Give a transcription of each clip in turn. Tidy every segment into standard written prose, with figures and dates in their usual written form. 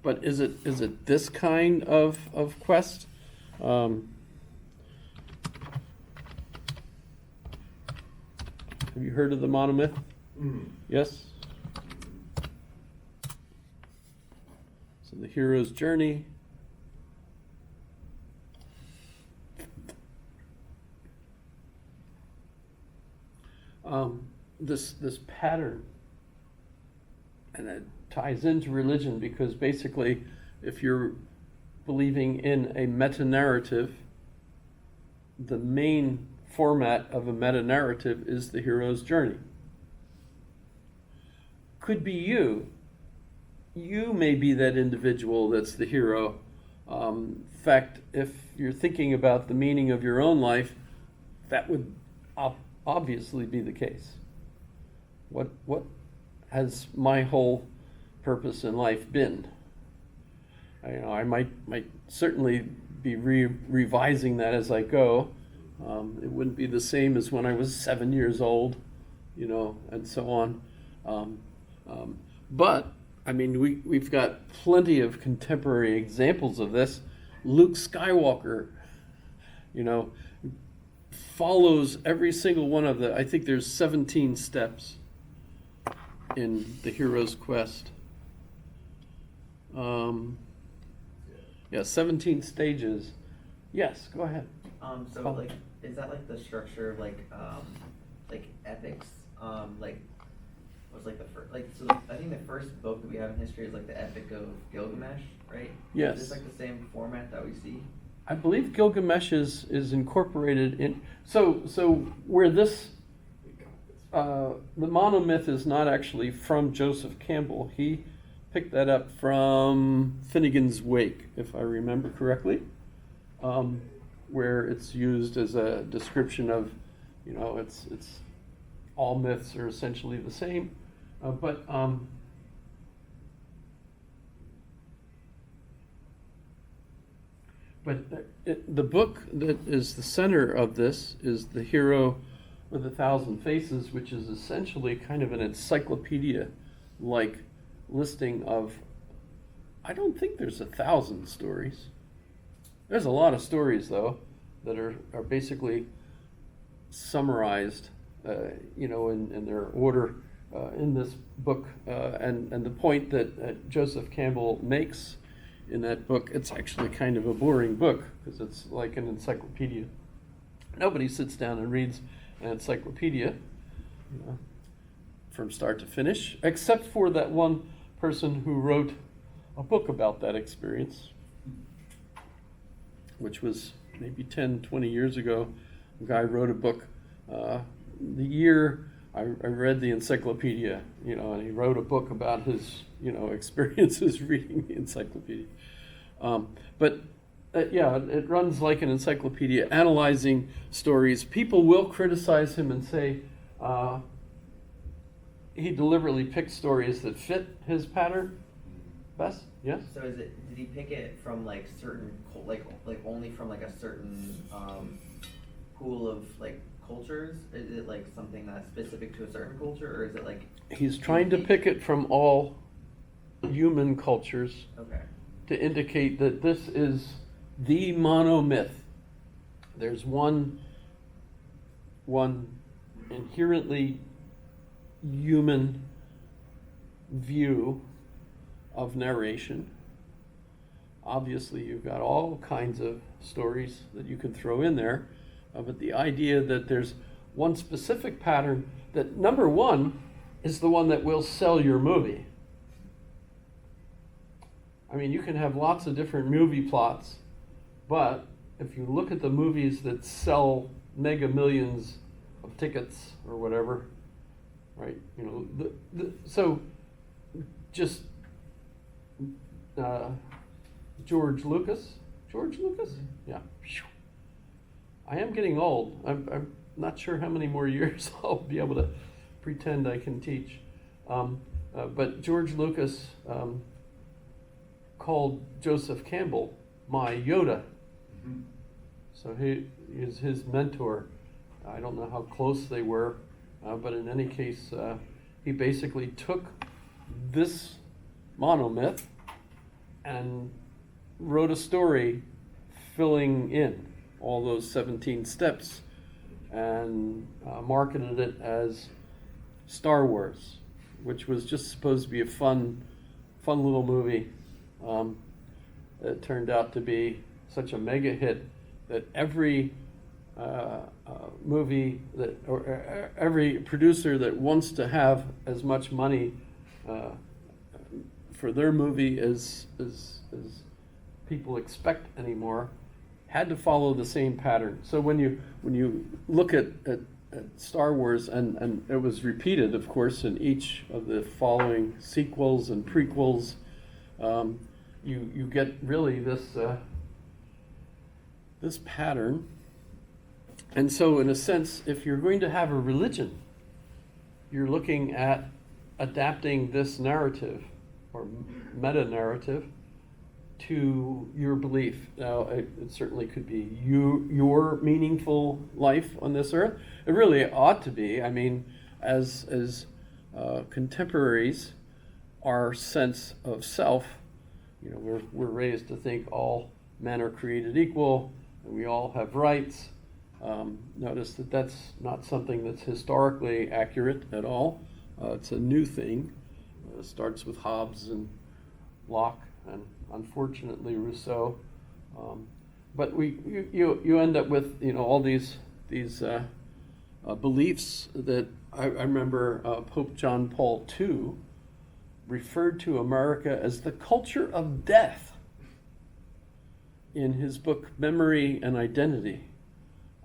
But is it this kind of quest? Um, have you heard of the monomyth? Yes? So the hero's journey. This pattern, and it ties into religion because basically, if you're believing in a meta-narrative, the main format of a meta-narrative is the hero's journey. Could be you. You may be that individual that's the hero. In fact, if you're thinking about the meaning of your own life, that would obviously be the case. What has my whole purpose in life been? I might certainly be revising that as I go. It wouldn't be the same as when I was 7 years old, and so on. But I mean, we've got plenty of contemporary examples of this. Luke Skywalker, follows every single one of I think there's 17 steps in the hero's quest. 17 stages. Yes, go ahead. Is that like the structure of like epics? Was like the first, I think the first book that we have in history is like the Epic of Gilgamesh, right? Yes. Is this like the same format that we see? I believe Gilgamesh is incorporated in. So where this the monomyth is not actually from Joseph Campbell. He picked that up from Finnegan's Wake, if I remember correctly, where it's used as a description of, it's all myths are essentially the same, but the book that is the center of this is The Hero with a Thousand Faces, which is essentially kind of an encyclopedia-like listing of, I don't think there's 1,000 stories. There's a lot of stories, though, that are basically summarized, in their order in this book. And the point that Joseph Campbell makes in that book, it's actually kind of a boring book because it's like an encyclopedia. Nobody sits down and reads an encyclopedia from start to finish, except for that one person who wrote a book about that experience, which was maybe 10, 20 years ago. A guy wrote a book the year I read the encyclopedia, and he wrote a book about his, experiences reading the encyclopedia. It runs like an encyclopedia, analyzing stories. People will criticize him and say he deliberately picked stories that fit his pattern best. Yes. So did he pick it from like certain only from like a certain pool of like cultures? Is it like something that's specific to a certain culture, or is it like he's trying to pick it from all human cultures? Okay. To indicate that this is the monomyth. There's one inherently human view of narration. Obviously, you've got all kinds of stories that you can throw in there, but the idea that there's one specific pattern, that number one is the one that will sell your movie. I mean, you can have lots of different movie plots, but if you look at the movies that sell mega millions of tickets or whatever, right? So just George Lucas? Yeah. I am getting old. I'm not sure how many more years I'll be able to pretend I can teach. But George Lucas called Joseph Campbell my Yoda. Mm-hmm. So he is his mentor. I don't know how close they were, but in any case, he basically took this monomyth and wrote a story filling in all those 17 steps and marketed it as Star Wars, which was just supposed to be a fun little movie. It turned out to be such a mega hit that every movie that, or every producer that wants to have as much money for their movie as people expect anymore, had to follow the same pattern. So when you look at Star Wars, and it was repeated, of course, in each of the following sequels and prequels, you get really this pattern. And so, in a sense, if you're going to have a religion, you're looking at adapting this narrative or meta-narrative to your belief. Now, it certainly could be your meaningful life on this earth. It really ought to be. I mean, as contemporaries, our sense of self, we're raised to think all men are created equal, and we all have rights. Notice that that's not something that's historically accurate at all. It's a new thing. It starts with Hobbes and Locke, and unfortunately Rousseau. But you end up with all these beliefs that I remember Pope John Paul II referred to America as the culture of death in his book Memory and Identity.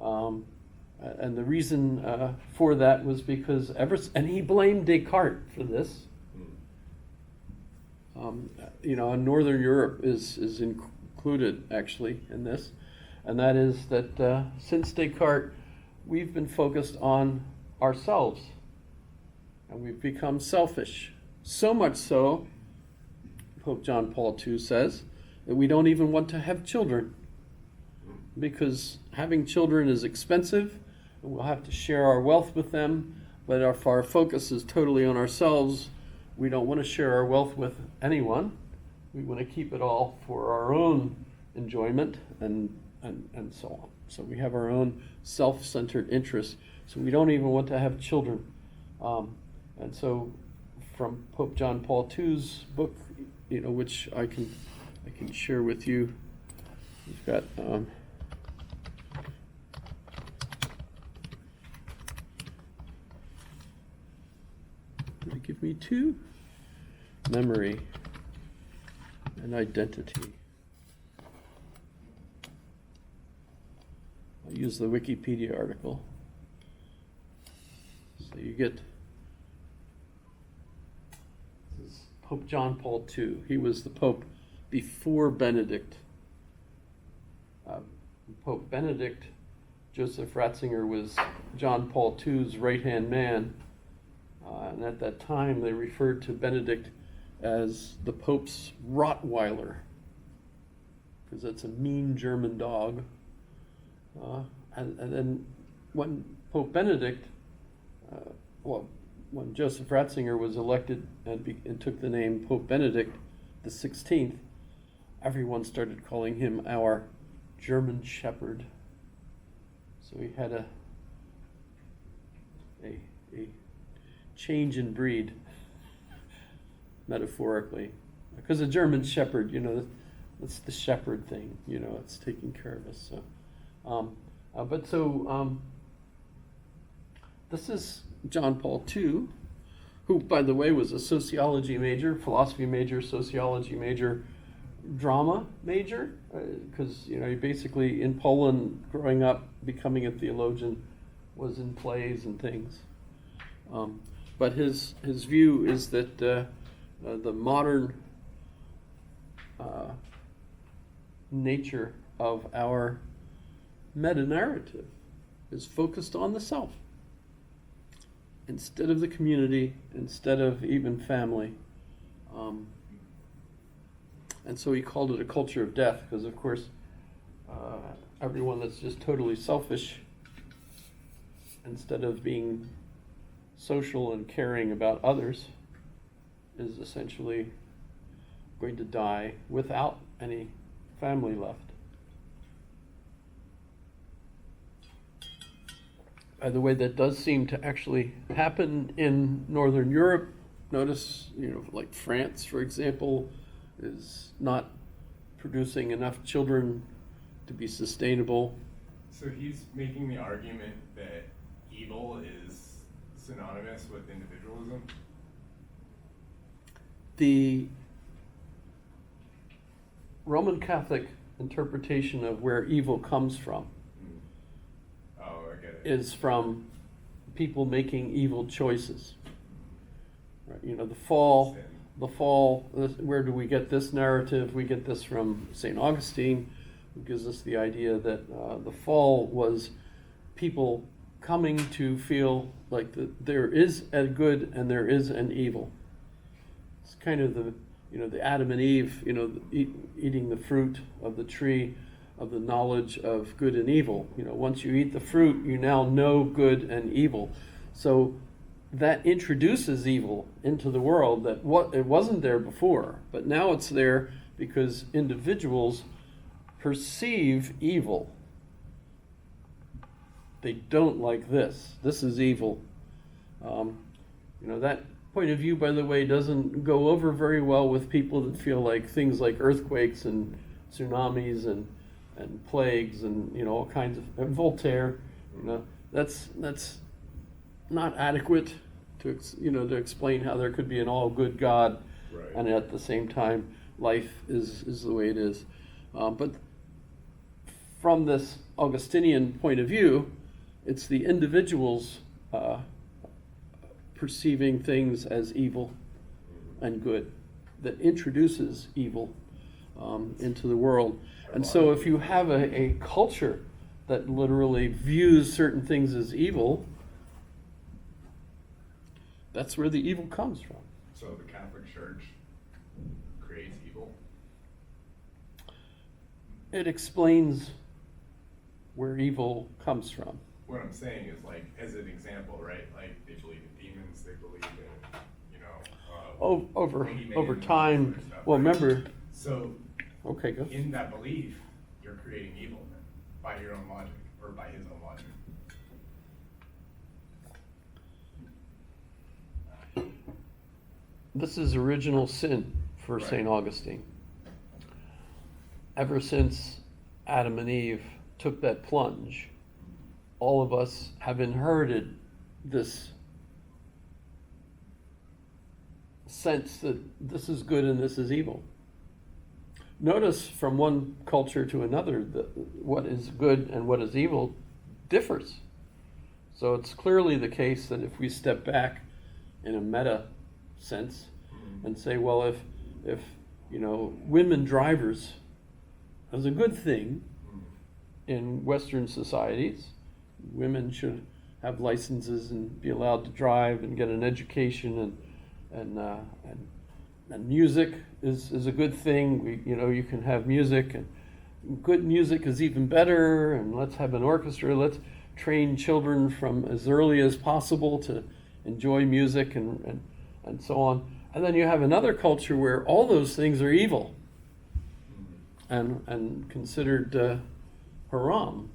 And the reason for that was because and he blamed Descartes for this. And Northern Europe is included actually in this, and that is that since Descartes, we've been focused on ourselves, and we've become selfish. So much so, Pope John Paul II says, that we don't even want to have children, because having children is expensive, and we'll have to share our wealth with them, but if our focus is totally on ourselves, we don't want to share our wealth with anyone. We want to keep it all for our own enjoyment and so on. So we have our own self-centered interests. So we don't even want to have children. And so from Pope John Paul II's book, which I can share with you, we've got did it give me two? Memory and Identity. I'll use the Wikipedia article. So you get, this is Pope John Paul II. He was the Pope before Benedict. Pope Benedict, Joseph Ratzinger, was John Paul II's right-hand man. And at that time, they referred to Benedict as the Pope's Rottweiler, because that's a mean German dog. And then when Pope Benedict, when Joseph Ratzinger was elected and took the name Pope Benedict the 16th, everyone started calling him our German Shepherd. So he had a change in breed, metaphorically, because a German Shepherd, that's the shepherd thing, it's taking care of us. So, this is John Paul II, who, by the way, was a sociology major, philosophy major, sociology major, drama major, because he basically in Poland, growing up, becoming a theologian, was in plays and things. But his view is that the modern nature of our meta-narrative is focused on the self instead of the community, instead of even family. And so he called it a culture of death, because of course everyone that's just totally selfish, instead of being social and caring about others, is essentially going to die without any family left. By the way, that does seem to actually happen in Northern Europe. Notice, like France, for example, is not producing enough children to be sustainable. So he's making the argument that evil is synonymous with individualism? The Roman Catholic interpretation of where evil comes from Oh, I get it. is from people making evil choices. Right? The fall. Sin. The fall, where do we get this narrative? We get this from St. Augustine, who gives us the idea that the fall was people coming to feel like there is a good and there is an evil. It's kind of the Adam and Eve, eating the fruit of the tree of the knowledge of good and evil. Once you eat the fruit, you now know good and evil. So that introduces evil into the world that it wasn't there before, but now it's there because individuals perceive evil. They don't like this. This is evil. That point of view, by the way, doesn't go over very well with people that feel like things like earthquakes and tsunamis and plagues and all kinds of Voltaire. That's not adequate to explain how there could be an all good God, Right. and at the same time life is the way it is. But from this Augustinian point of view, it's the individuals perceiving things as evil and good that introduces evil into the world. And so if you have a culture that literally views certain things as evil, that's where the evil comes from. So the Catholic Church creates evil? It explains where evil comes from. What I'm saying is, like, as an example, right? Like, they believe in demons, they believe in, Over boogeyman, time, sort of stuff, well, right? remember, So, okay, go. in that belief, you're creating evil then, by your own logic, or by his own logic. This is original sin for Right. St. Augustine. Ever since Adam and Eve took that plunge, all of us have inherited this sense that this is good and this is evil. Notice from one culture to another that what is good and what is evil differs. So it's clearly the case that if we step back in a meta sense and say, well, if women drivers is a good thing in Western societies, women should have licenses and be allowed to drive and get an education, and music is a good thing. You can have music, and good music is even better, and let's have an orchestra. Let's train children from as early as possible to enjoy music and so on. And then you have another culture where all those things are evil and considered haram,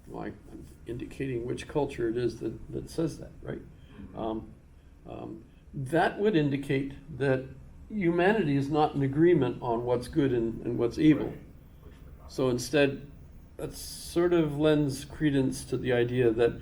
like indicating which culture it is that says that, right? That would indicate that humanity is not in agreement on what's good and what's evil. Right. So instead, that sort of lends credence to the idea that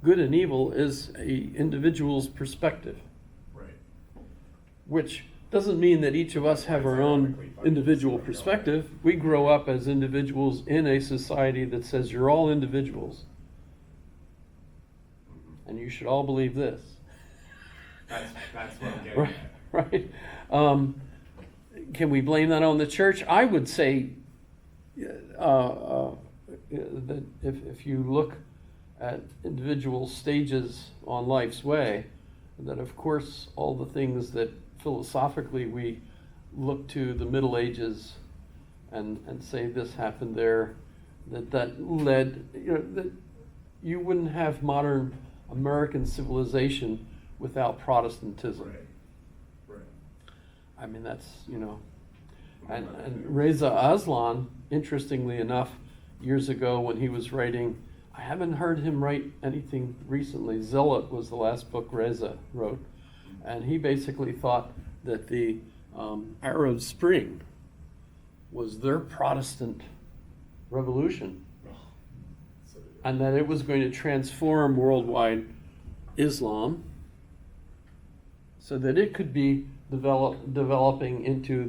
good and evil is a individual's perspective, Right. which doesn't mean that each of us have our own individual perspective. We grow up as individuals in a society that says you're all individuals, and you should all believe this. That's what I'm getting Right, at. right. Can we blame that on the church? I would say that if you look at individual stages on life's way, that of course all the things that philosophically we look to the Middle Ages and say this happened there, that led, that you wouldn't have modern American civilization without Protestantism. Right. I mean, that's, you know, and Reza Aslan, interestingly enough, years ago when he was writing, I haven't heard him write anything recently. Zealot was the last book Reza wrote, and he basically thought that the Arab Spring was their Protestant revolution, and that it was going to transform worldwide Islam so that it could be developing into